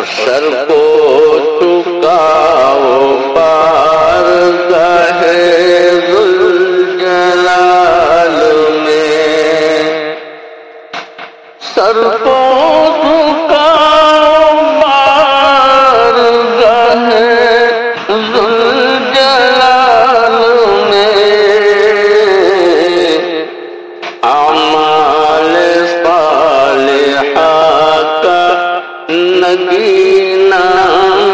اور سر کو چکاؤ بارگاہ ذوالجلال میں، سر کو چکاؤ بارگاہ ذوالجلال میں، اعمال صالحہ کا نگینہ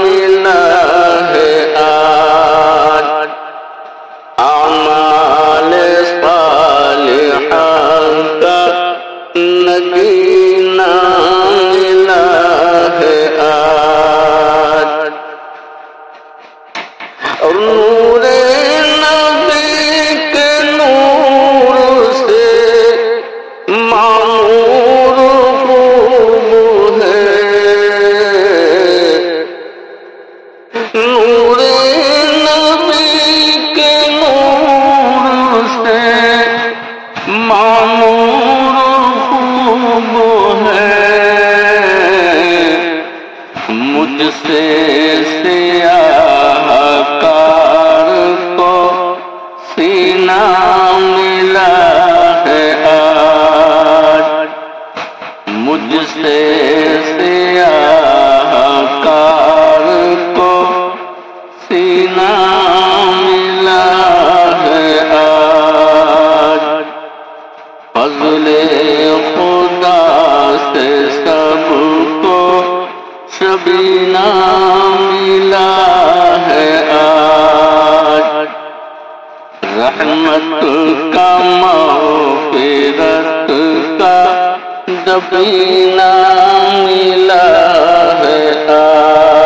ملا ہے آج، اعمال صالحہ کا نگینہ ملا ہے آج، اور نور نبی کے نور سے معمور خوب ہے، نور نبی کے نور سے معمور خوب ہے، مجھ سے سیاہ کار کو سینہ ملا ہے آج، مجھ سے سیاہ کار کو سینہ ملا ہے آج، فضل خدا سے سب کو شبینہ ملا ہے آج، رحمت کا مغفرت کا دبینہ ملا ہے آج۔